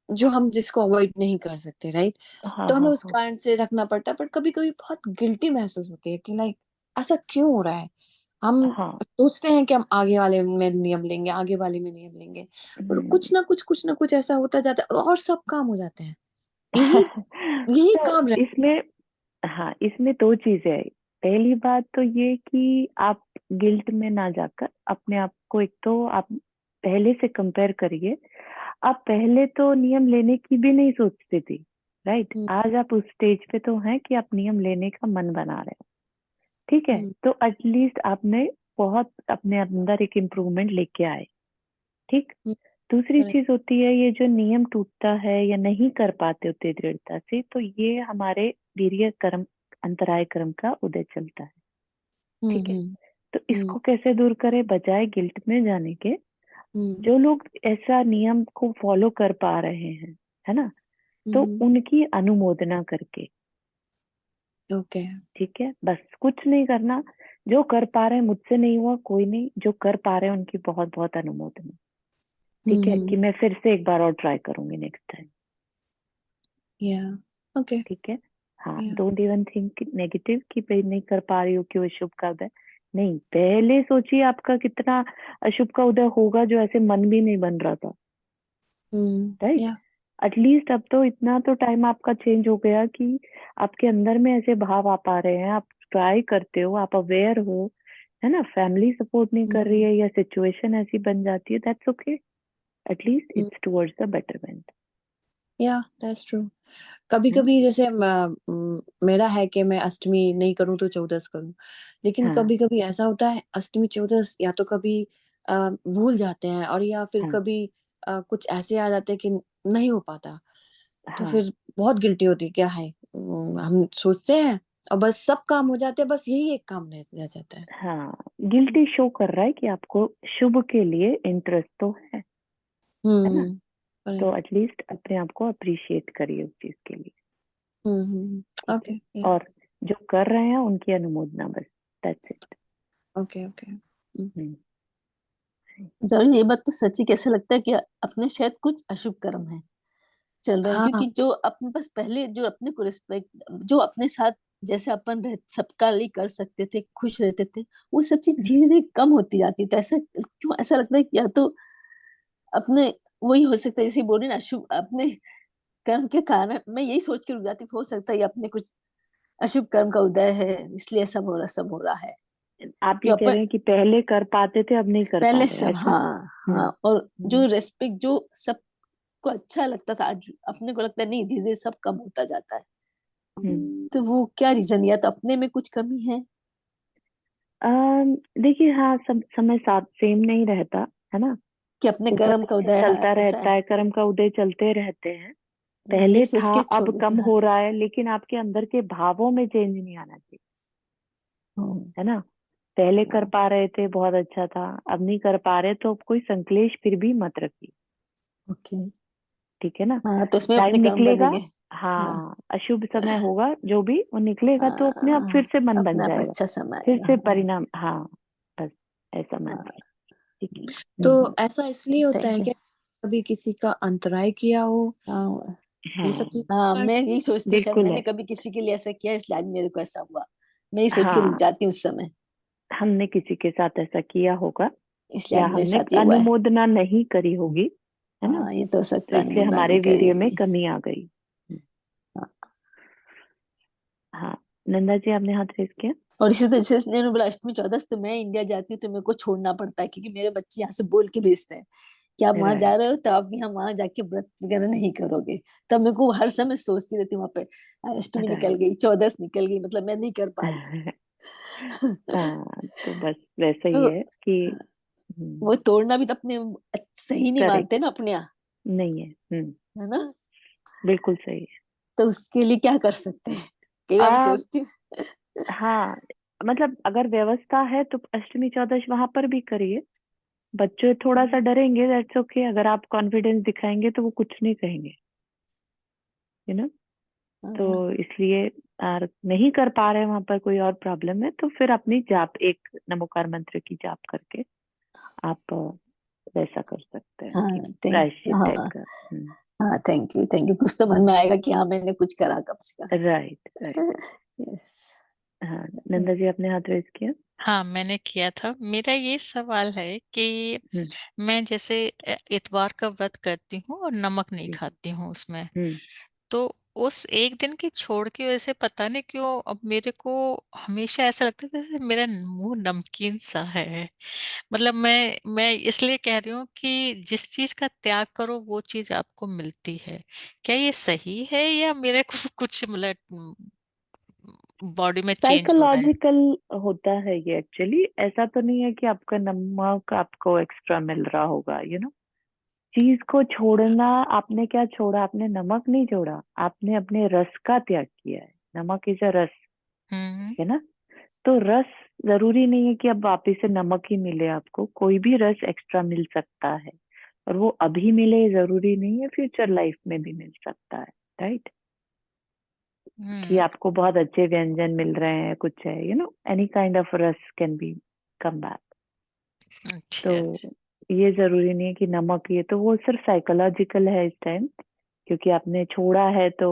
जो हम जिसको अवॉइड नहीं कर सकते, राइट? हाँ, तो हमें हाँ, उस हाँ, कारण से रखना पड़ता है, पर कभी कभी बहुत गिल्टी महसूस होती है कि लाइक ऐसा क्यों हो रहा है? हम हाँ। सोचते हैं कि हम आगे वाले में नियम लेंगे, आगे वाले में नियम लेंगे, पर हम्म। कुछ ना कुछ ऐसा होता जाता है और सब काम हो जाते हैं। यही यही तो काम रह इसमें, हाँ, इसमें दो चीजें है। पहली बात तो ये कि आप गिल्ट में ना जाकर अपने आप को, एक तो आप पहले से कंपेयर करिए। आप पहले तो नियम लेने की भी नहीं सोचती थी, राइट? हम्म, आज आप उस स्टेज पे तो हैं कि आप नियम लेने का मन बना रहे हो, ठीक है? हम्म, तो एटलीस्ट आपने बहुत अपने अंदर एक इम्प्रूवमेंट लेके आए, ठीक। हम्म, दूसरी correct, चीज होती है, ये जो नियम टूटता है या नहीं कर पाते होते दृढ़ता से, तो ये हमारे वीर्य कर्म, अंतराय कर्म का उदय चलता है, हम्म, ठीक है? हम्म, तो इसको कैसे दूर करें बजाय गिल्ट में जाने के? हम्म, जो लोग ऐसा नियम को फॉलो कर पा रहे हैं, है ना, तो हम्म, उनकी अनुमोदना करके, ओके, ठीक है? बस कुछ नहीं करना। जो कर पा रहे हैं, मुझसे नहीं हुआ कोई नहीं, जो कर पा रहे हैं उनकी बहुत बहुत अनुमोदना, ठीक है? हम्म, कि मैं फिर से एक बार और ट्राई करूंगी नेक्स्ट टाइम, या ओके, ठीक है? हाँ, या डोंट इवन थिंक नेगेटिव कि भाई नहीं कर पा रही हो कि वो शुभ का उदय। नहीं, पहले सोचिए आपका कितना अशुभ का उदय होगा जो ऐसे मन भी नहीं बन रहा था, राइट? या एटलीस्ट अब तो इतना तो टाइम आपका चेंज हो गया कि आपके अंदर में ऐसे भाव आ पा रहे हैं, आप ट्राई करते हो, आप अवेयर हो, है ना? फैमिली सपोर्ट नहीं कर रही है या सिचुएशन ऐसी बन जाती है, that's okay, at least it's towards the betterment, या दैट्स ट्रू। कभी है ना? कभी जैसे मेरा है कि मैं अष्टमी नहीं करूं तो चौदस करूं, लेकिन हाँ। कभी कभी ऐसा होता है अष्टमी चौदस या तो कभी भूल जाते हैं और या फिर हाँ। कभी कुछ ऐसे आ जाते हैं कि नहीं हो पाता, तो हाँ। फिर बहुत गिल्टी होती है। क्या है, हम सोचते हैं और बस सब काम हो जाते हैं, बस यही एक काम रह जाता है। हाँ, गिल्टी शो कर रहा है कि आपको शुभ के लिए इंटरेस्ट तो है ना? करेक्ट, तो एटलीस्ट अपने आप को अप्रिशिएट करिए उस चीज के लिए, ठीक है? ओके, या और जो कर रहे हैं उनकी अनुमोदना, बस, दैट्स इट। ओके, ओके, जरूर, ये बात तो सच्ची कैसे लगता है कि अपने शायद कुछ अशुभ कर्म है चल रहे हैं, हाँ, क्योंकि जो अपने पास पहले जो अपने को रिस्पेक्ट, जो अपने साथ जैसे अपन सबका लिए कर सकते थे, खुश रहते थे, वो सब चीज धीरे धीरे कम होती जाती है। तो ऐसा क्यों, ऐसा लगता है कि या तो अपने वही हो सकता है, जैसे बोल रही ना, अशुभ अपने कर्म के कारण मैं यही सोच के रुक जाती हूँ, हो सकता है ये अपने कुछ अशुभ कर्म का उदय है, इसलिए सब हो रहा है। आप जो ये कह अपन रहे हैं कि पहले कर पाते थे, अब नहीं कर पा पहले रहे हैं, सब, ऐसा? हाँ हाँ, हम्म। और जो हम्म। रेस्पेक्ट जो सबको अच्छा लगता था, आज अपने को लगता है नहीं, धीरे धीरे सब कम होता जाता है। तो वो क्या रीजन, या तो अपने में कुछ कमी है। देखिए, हाँ, सब समय साथ सेम नहीं रहता, है ना? कि अपने ऊपर कर्म का नीचे उदय चलता ऐसा रहता है। है, कर्म का उदय चलते रहते हैं। मैं यही पहले सोच था, के अब छोड़ देती कम हूँ, हाँ। हो रहा है, लेकिन आपके अंदर के भावों में चेंज नहीं आना चाहिए, हम्म, है ना? पहले कर हाँ, पा रहे थे, बहुत अच्छा था, अब नहीं कर पा रहे तो कोई संकलेश फिर भी मत रखिए, ओके। ठीक है ना? हाँ, तो उसमें टाइम अपने कर्म निकलेगा, बनेंगे। हाँ हाँ, अशुभ समय होगा जो भी वो निकलेगा, तो अपने आप फिर हाँ, से मन बन अपने आप जाएगा, अच्छा समय फिर आएगा, से हाँ परिणाम, हाँ, बस ऐसा हाँ। मानिए, ठीक है? तो ऐसा इसलिए होता है थैंक यू। कि कभी किसी का अंतराय किया हो, हाँ ये हाँ, सब चीज। हाँ, मैं यही सोचती हूँ, शायद बिल्कुल मैंने है। कभी किसी के लिए ऐसा किया, इसलिए आज मेरे को ऐसा हुआ। मैं यही सोच के रुक हाँ, जाती हूँ उस समय, हमने किसी के साथ ऐसा किया होगा, इसलिए या आज मेरे हमने साथ ये हुआ है। अनुमोदना नहीं करी होगी, है ना? हाँ, ये तो हो तो सकता है, इसलिए अनुमोदन नहीं हमारे करी वीर्य में होगी। कमी आ गई। हाँ। हाँ, नंदा जी, आपने हाथ रेस किया। और इसी तरह से ने बोला अष्टमी चौदस तो मैं इंडिया जाती हूँ तो मेरे को छोड़ना पड़ता है, क्योंकि मेरे बच्चे यहाँ से बोल के भेजते हैं कि आप वहां जा राइट। रहे हो तो आप यहाँ वहां जाके व्रत वगैरह नहीं करोगे। तब मेरे को हर समय सोचती रहती हूँ वहां पे, अष्टमी निकल राइट। गई, चौदस निकल गई, मतलब मैं नहीं कर पा रही। हाँ, तो बस वैसा ही तो है कि वो तोड़ना भी तो अपने सही नहीं मानते करेक्ट ना अपने यहाँ, नहीं है। है ना। बिल्कुल सही है। तो उसके लिए क्या कर सकते हैं, कई बार मैं आ, सोचती हूँ। हाँ, मतलब अगर व्यवस्था है तो अष्टमी चौदश वहां पर भी करिए। बच्चे थोड़ा सा डरेंगे, दैट्स ओके, अगर आप कॉन्फिडेंस दिखाएंगे तो वो कुछ नहीं कहेंगे, यू नो। तो हाँ, इसलिए नहीं कर पा रहे वहां पर कोई और प्रॉब्लम है, तो फिर अपनी जाप, एक नमोकार मंत्र की जाप करके आप वैसा कर सकते हैं हाँ, कि थैंक प्रायश्चित टाइप हाँ का। हाँ, थैंक यू, कुछ तो मन में आएगा कि हाँ मैंने कुछ करा कम से राइट, राइट। कम। यस। हाँ, नंदा जी आपने हाथ रेज किया। हाँ, मैंने किया था। मेरा ये सवाल है कि हम्म। मैं जैसे इतवार का व्रत करती हूँ और नमक नहीं जी। खाती हूँ उसमें, हम्म। तो उस एक दिन की छोड़ की वजह से पता नहीं क्यों अब मेरे को हमेशा ऐसा लगता है जैसे मेरा मुंह नमकीन सा है। मतलब मैं इसलिए कह रही हूँ कि जिस चीज का त्याग करो वो चीज आपको मिलती है। क्या ये सही है या मेरे को कुछ मतलब बॉडी में चेंज हो रहा है? साइकोलॉजिकल होता है ये एक्चुअली, ऐसा तो नहीं है कि आपका नमक आपको एक्स्ट्रा मिल रहा होगा, चीज को छोड़ना। आपने क्या छोड़ा? आपने नमक नहीं छोड़ा, आपने अपने रस का त्याग किया है। नमक इज अ रस, हम्म। है ना? तो रस जरूरी नहीं है कि अब वापिस से नमक ही मिले आपको, कोई भी रस एक्स्ट्रा मिल सकता है। और वो अभी मिले जरूरी नहीं है, फ्यूचर लाइफ में भी मिल सकता है, राइट? कि हम्म। आपको बहुत अच्छे व्यंजन मिल रहे हैं, कुछ है, एनी काइंड ऑफ रस कैन बी कम बैक। तो अच्छा अच्छा। ये जरूरी नहीं है कि नमक, ये तो वो सिर्फ साइकोलॉजिकल है इस टाइम, क्योंकि आपने छोड़ा है तो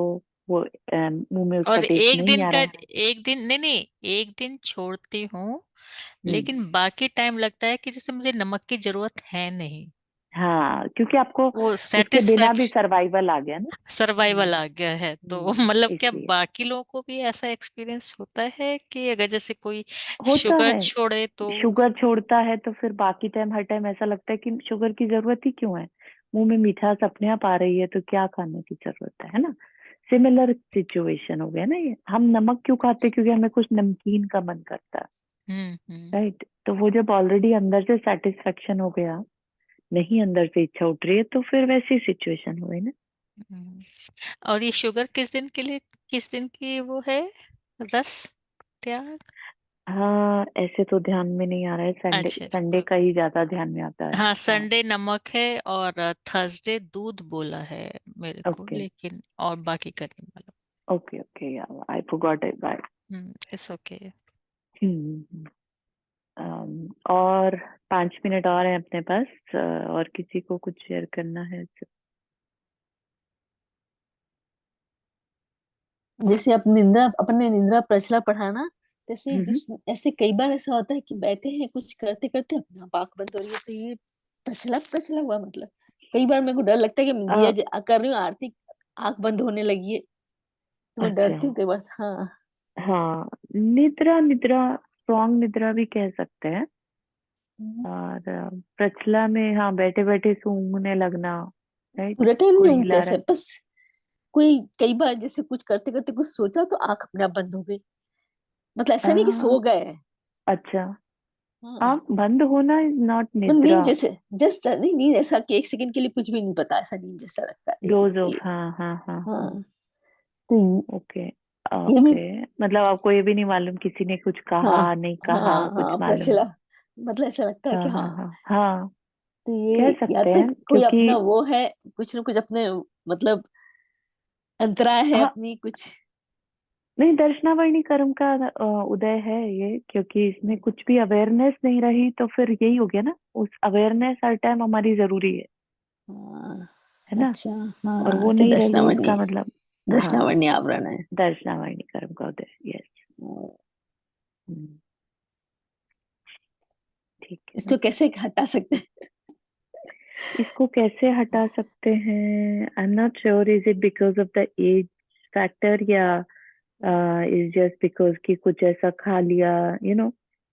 वो मुंह में उसका और टेस्ट एक नहीं दिन आ का, रहा है। एक दिन नहीं नहीं, एक दिन छोड़ती हूँ, हम्म। लेकिन बाकी टाइम लगता है कि जैसे मुझे नमक की जरूरत है नहीं। हाँ, क्योंकि आपको वो उसके बिना भी सेटिस्फेक्शन, सर्वाइवल आ गया ना। सर्वाइवल हम्म। आ गया है। तो मतलब क्या इसलिए बाकी लोगों को भी ऐसा एक्सपीरियंस होता है कि अगर जैसे कोई होता शुगर है। छोड़े तो? शुगर छोड़ता है तो फिर बाकी टाइम, हर टाइम ऐसा लगता है कि शुगर की जरूरत ही क्यों है, मुंह में मिठास अपने आप आ रही है तो क्या खाने की जरूरत है ना? सिमिलर सिचुएशन हो गया ना ये। हम नमक क्यों खाते? क्योंकि हमें कुछ नमकीन का मन करता है, हम्म। राइट? तो वो जब ऑलरेडी अंदर से सेटिस्फेक्शन हो गया, नहीं अंदर से इच्छा उठ रही है, तो फिर वैसी सिचुएशन हो गई ना। हम्म। और ये शुगर किस दिन के लिए, किस दिन की वो है रस त्याग? हाँ, ऐसे तो ध्यान में नहीं आ रहा है, संडे अच्छा अच्छा, संडे का ही ज्यादा ध्यान में आता है। हाँ, हाँ। संडे नमक है और थर्सडे दूध बोला है मेरे को, ओके लेकिन और बाकी का नहीं मालूम। Okay okay, I forgot it, bye. It's okay. और 5 मिनट और हैं अपने पास, और किसी को कुछ शेयर करना है? जैसे अपने निंद्रा प्रचला पढ़ाना, जैसे हम्म। ऐसे कई बार ऐसा होता है कि बैठे हैं कुछ करते करते अपना आंख बंद हो रही है, तो ये प्रचला प्रचला हुआ मतलब। कई बार मेरे को डर लगता है कि मैं अ, कर रही हूँ आरती, आंख बंद होने लगी है, तो मैं अच्छा। डरती हूँ कई बार। हाँ। हाँ, निद्रा निद्रा स्ट्रॉन्ग निद्रा भी कह सकते हैं। हम्म। और प्रचला में, हाँ, बैठे बैठे सूंघने लगना, राइट? पूरा टाइम नहीं कोई ऊँगते हिला रहा ऐसे, है। बस कोई कई बार जैसे कुछ करते करते कुछ सोचा तो आंख अपने आप बंद हो गई, मतलब ऐसा नहीं कि आ, सो गए। अच्छा। हाँ। आँख बंद होना इज नॉट मतलब नींद निद्रा। जैसे, जस्ट नहीं, नींद ऐसा कि एक सेकंड के लिए कुछ भी नहीं पता, ऐसा नींद जैसा लगता है डोज ऑफ, कि। हाँ हाँ हाँ हाँ। हाँ। तो ओके ये भी। ओके। मतलब आपको ये भी नहीं मालूम किसी ने कुछ हाँ कहा नहीं हाँ कहा, कुछ हाँ, मालूम? प्रचला, मतलब ऐसा लगता है हाँ कि हाँ हाँ। हाँ हाँ, तो कह ये या सकते तो हैं कोई क्योंकि, अपना वो है, कुछ ना कुछ अपने मतलब अंतराय है हाँ, अपनी कुछ। नहीं, दर्शनावर्णी कर्म का उदय है ये, क्योंकि इसमें कुछ भी अवेयरनेस नहीं रही तो फिर यही हो गया ना। उस अवेयरनेस हर टाइम हमारी जरूरी हाँ। है ना? अच्छा। और वो हाँ, तो नहीं रही दर्शनावर्णी, इसका मतलब, हाँ, दर्शनावर्णी आवरण है। दर्शनावर्णी कर्म का उदय, यस। हाँ, ठीक है ना? इसको कैसे हटा सकते हैं? इसको कैसे हटा सकते हैं? I am not sure, is it because of the age factor, या इज जस्ट बिकॉज कि कुछ ऐसा खा लिया,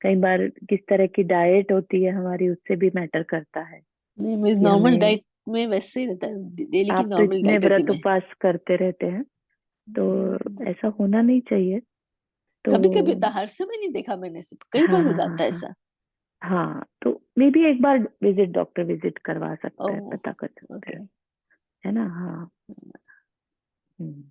कई बार किस तरह की डाइट होती है हमारी, उससे भी मैटर करता है नहीं, मेरी कि नॉर्मल हमें। डाइट में वैसे ही रहता है, डेली की आप तो नॉर्मल इतने डाइट होती है व्रत मैं। उपवास करते रहते हैं, तो ऐसा होना नहीं चाहिए। तो कभी कभी होता है, हर समय नहीं देखा मैंने, सिर्फ कई हाँ बार हो हाँ हाँ जाता है हाँ ऐसा। हाँ, तो मे भी एक बार डॉक्टर विजिट करवा सकते हैं, ओह। पता कर सकते ओके। हैं, है ना? हाँ। हम्म।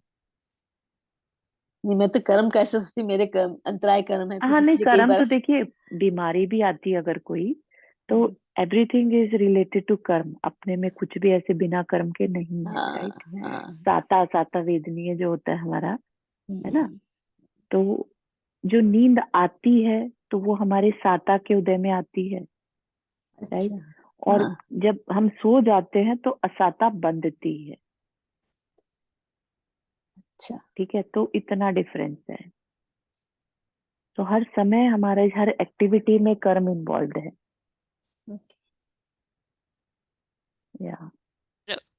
नहीं, मैं तो कर्म का ऐसा सोचती हूँ, मेरे कर्म अंतराय कर्म है हाँ, कुछ, नहीं, इसलिए कई कर्म बार तो देखिए, बीमारी भी आती है अगर कोई, तो हम्म, एवरीथिंग इज रिलेटेड टू कर्म। अपने में कुछ भी ऐसे बिना कर्म के नहीं है, हाँ राइट? हाँ। साता साता वेदनीय जो होता है हमारा, है ना? हम्म, तो जो नींद आती है तो वो हमारे साता के उदय में आती है, अच्छा। राइट? और हाँ। जब हम सो जाते हैं तो असाता बंधती है, अच्छा। ठीक है? तो इतना डिफरेंस है। तो हर समय हमारे हर एक्टिविटी में कर्म इन्वॉल्व है। या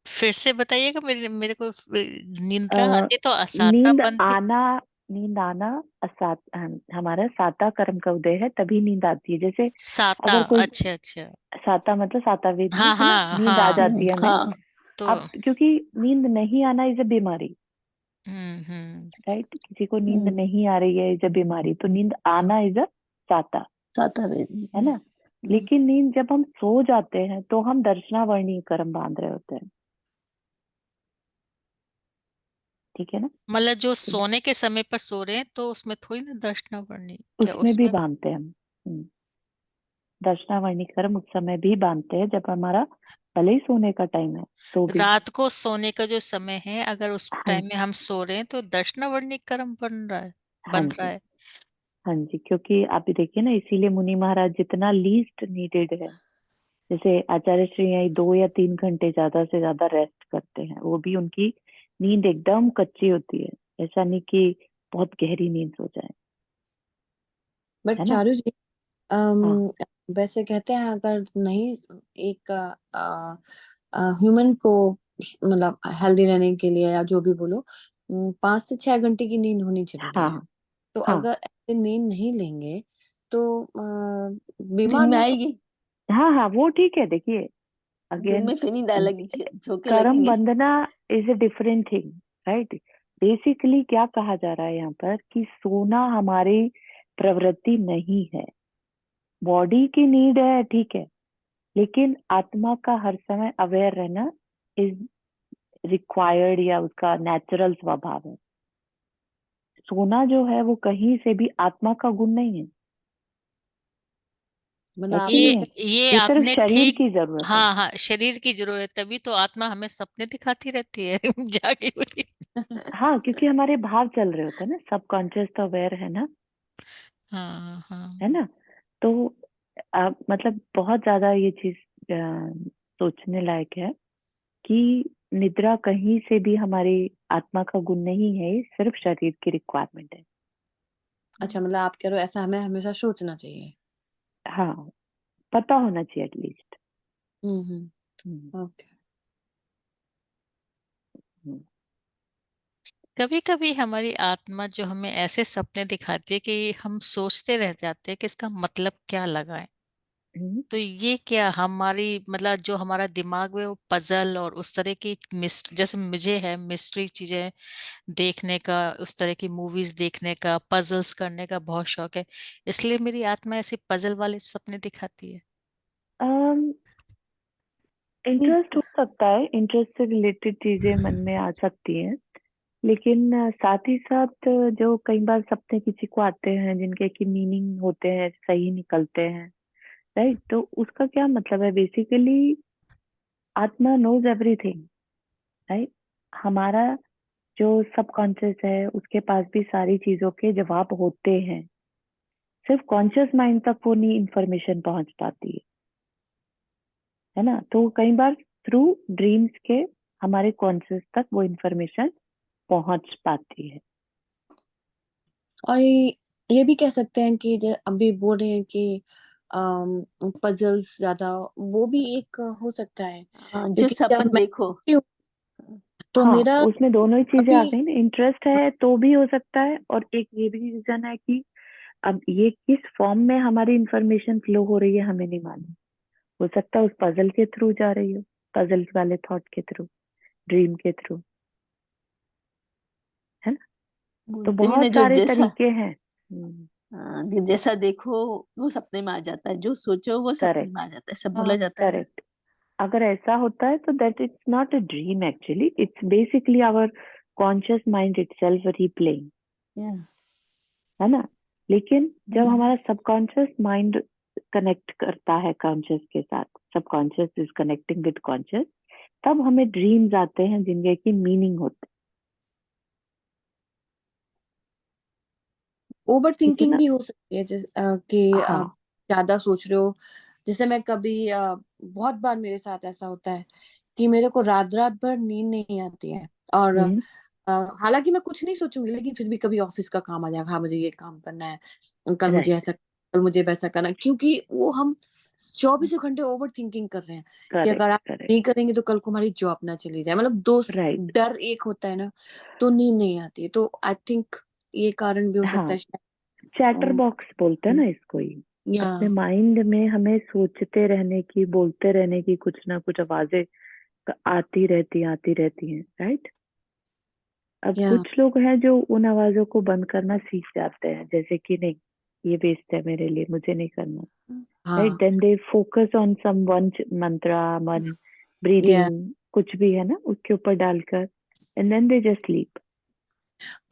फिर से बताइएगा, मेरे मेरे को निद्रा अ, आती तो नींद असातापन थी। आना, नींद आना हमारा साता कर्म का उदय है, तभी नींद आती है। जैसे साता, अगर कोई अच्छा अच्छा। साता मतलब सातावेद में हाँ है ना, हाँ नींद आ हाँ। जाती है हमें। हाँ तो अब क्योंकि नींद नहीं आना इज अ बीमारी, हम्म। राइट? किसी को नींद हम्म, नहीं आ रही है इज अ बीमारी, तो नींद आना इज अ साता, सातवें है ना। लेकिन नींद जब हम सो जाते हैं तो हम दर्शनावर्णी कर्म बांध रहे होते हैं, ठीक है ना। मतलब जो तो सोने के समय पर सो रहे हैं तो उसमें थोड़ी ना दर्शनावर्णी, क्या उसमें भी उसमें? बांधते हैं हम। दर्शनावर्णी कर्म उस समय भी बांधते हैं जब हमारा भले ही सोने का टाइम है तो भी। रात को सोने का जो समय है, अगर उस हाँ टाइम में जी, हम सो रहे हैं तो दर्शनावर्णी कर्म बन रहा है, हाँ बन रहा जी, है। हाँ जी। क्योंकि आप भी देखिए ना, इसीलिए मुनि महाराज जितना लीस्ट नीडेड है, जैसे आचार्य श्री यही 2 या 3 घंटे ज्यादा से ज्यादा रेस्ट करते हैं, वो भी उनकी नींद एकदम कच्ची होती है, ऐसा नहीं कि बहुत गहरी नींद सो जाए, बट है ना। चारू जी, हाँ वैसे कहते हैं अगर नहीं, एक ह्यूमन को मतलब हेल्दी रहने के लिए या जो भी बोलो, 5 से 6 घंटे की नींद होनी जरूरी है। हाँ तो हाँ अगर ऐसे नींद नहीं लेंगे तो दिन बीमार में नहीं आएगी, हाँ हाँ, वो ठीक है। देखिए दिन अगेन, में फिर नींद आने लगी, झोंके कर्म लगेंगे। बंधना is a different thing, right. Basically क्या कहा जा रहा है यहाँ पर कि सोना हमारी प्रवृत्ति नहीं है, बॉडी की नीड है, ठीक है, लेकिन आत्मा का हर समय अवेयर रहना इज रिक्वायर्ड, या उसका नेचुरल स्वभाव है। सोना जो है वो कहीं से भी आत्मा का गुण नहीं है, मतलब है आप कि ये नहीं है। ये ये सिर्फ आपने शरीर ठीक, की जरूरत है। हाँ हाँ, शरीर की जरूरत, तभी तो आत्मा हमें सपने दिखाती रहती है जागी हुई। हाँ, क्योंकि हमारे भाव चल रहे होते हैं ना, सबकॉन्शियस तो अवेयर है ना, हाँ है हाँ। ना। तो मतलब बहुत ज्यादा ये चीज सोचने लायक है कि निद्रा कहीं से भी हमारी आत्मा का गुण नहीं है, ये सिर्फ शरीर की रिक्वायरमेंट है। अच्छा, मतलब आप कह रहे हो ऐसा हमें हमेशा सोचना चाहिए। हाँ, पता होना चाहिए एटलीस्ट। ओके। कभी कभी हमारी आत्मा जो हमें ऐसे सपने दिखाती है कि हम सोचते रह जाते हैं कि इसका मतलब क्या लगाए। तो ये क्या हमारी, मतलब जो हमारा दिमाग में वो पजल और उस तरह की मिस्ट, जैसे मुझे है मिस्ट्री चीजें देखने का, उस तरह की मूवीज देखने का, पजल्स करने का बहुत शौक है, इसलिए मेरी आत्मा ऐसे पजल वाले सपने दिखाती है। नहीं, इंटरेस्ट हो सकता है, इंटरेस्ट से रिलेटेड चीजें मन में आ सकती हैं, लेकिन साथ ही साथ जो कई बार सपने किसी को आते हैं जिनके की मीनिंग होते हैं सही निकलते हैं, राइट, तो उसका क्या मतलब है? बेसिकली आत्मा नोज एवरीथिंग, राइट। हमारा जो सबकॉन्शियस है उसके पास भी सारी चीजों के जवाब होते हैं, सिर्फ कॉन्शियस माइंड तक वो नहीं इंफॉर्मेशन पहुंच पाती है ना। तो कई बार थ्रू ड्रीम्स के हमारे कॉन्शियस तक वो इंफॉर्मेशन पहुंच पाती है। और ये भी कह सकते हैं कि अभी बोल रहे हैं कि पजल्स ज्यादा, वो भी एक हो सकता है, हाँ, जो क्योंकि जब सपन मैं देखो। तो हाँ, मेरा उसमें दोनों ही चीजें आ अभी गई ना, इंटरेस्ट है तो भी हो सकता है, और एक ये भी रीजन है कि अब ये किस फॉर्म में हमारी इंफॉर्मेशन फ्लो हो रही है हमें नहीं मालूम। हो सकता है उस पजल के थ्रू जा रही हो, पजल वाले थॉट के थ्रू, ड्रीम के थ्रू, है ना। तो बोलते भी ना, बहुत जो सारे जैसा, तरीके हैं। हाँ, जैसा देखो वो सपने में आ जाता है, जो सोचो वो सपने में करेक्ट, आ जाता है, सब बोला हाँ, जाता है ना। करेक्ट। अगर ऐसा होता है तो that it's not a dream, actually it's basically our conscious mind itself replaying, या, है ना। लेकिन जब हमारा सबकॉन्शियस माइंड कनेक्ट करता है कॉन्शियस के साथ, subconscious is connecting with conscious, तब हमें ड्रीम्स आते हैं जिनके की मीनिंग होते ओवर हैं, ठीक है थिंकिंग ना। भी हो सकती है, कि हाँ। आप ज्यादा सोच रहे हो। जैसे मैं कभी बहुत बार मेरे साथ ऐसा होता है कि मेरे को रात रात भर नींद नहीं आती है, और हम्म हालांकि मैं कुछ नहीं सोचूंगी, लेकिन फिर भी कभी ऑफिस का काम आ जाएगा, हाँ मुझे ये काम करना है, कल मुझे राइट, ऐसा, कल मुझे वैसा करना है, क्योंकि वो हम 24 घंटे ओवर थिंकिंग कर रहे हैं कि अगर करेक्ट आप करेक्ट, नहीं करेंगे तो कल को हमारी जॉब ना चली जाए, मतलब दो राइट। डर एक होता है ना, तो नींद नहीं आती है। तो आई थिंक ये कारण भी हो सकता हाँ, है शायद। चैटर बॉक्स बोलते हैं ना इसको ही। या अपने माइंड में हमें सोचते रहने की, बोलते रहने की कुछ ना कुछ आवाजें आती रहती हैं, राइट। अब या कुछ लोग हैं जो उन आवाजों को बंद करना सीख जाते हैं, जैसे कि नहीं, ये वेस्ट है मेरे लिए, मुझे नहीं करना, राइट। हाँ then they focus on some one mantra, मन, या ब्रीदिंग, कुछ भी है ना उसके ऊपर डालकर, and then they just sleep.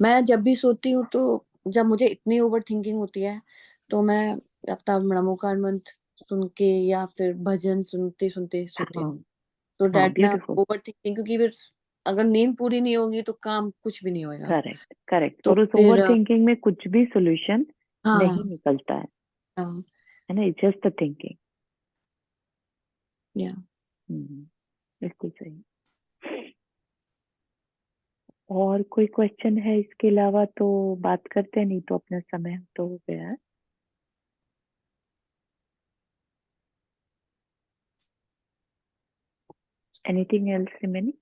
मैं जब भी सोती हूँ तो जब मुझे इतनी ओवर थिंकिंग होती है तो मैं अपना नमोकार मंत्र सुन के या फिर भजन सुनते सुनते सोती हूँ, हाँ तो हाँ, डेट ना ब्यूटीफुल, ओवर थिंकिंग, क्योंकि फिर अगर नींद पूरी नहीं होगी तो काम कुछ भी नहीं होएगा। Correct correct. तो और उस फिर ओवर थिंकिंग में कुछ भी सोल्यूशन नहीं हाँ निकलता हाँ है ना, इट्स जस्ट द थिंकिंग। या बिल्कुल सही। और कोई क्वेश्चन है इसके अलावा तो बात करते हैं, नहीं तो अपना समय तो हो गया है। Anything else remaining?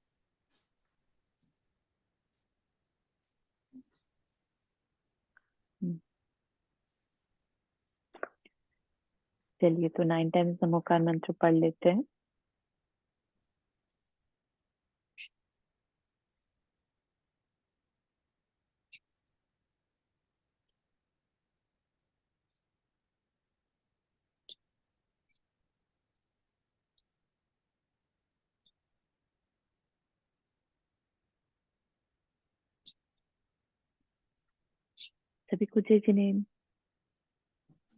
चलिए, तो 9 टाइम्स नमोकार मंत्र पढ़ लेते हैं। सभी को जय जिनेन्द्र।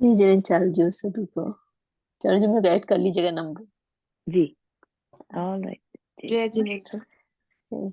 जी जिन्हें चालू जो सभी को चालू जो में ऐड कर लीजिएगा नंबर। जी, ऑल राइट। जय जिनेन्द्र। जय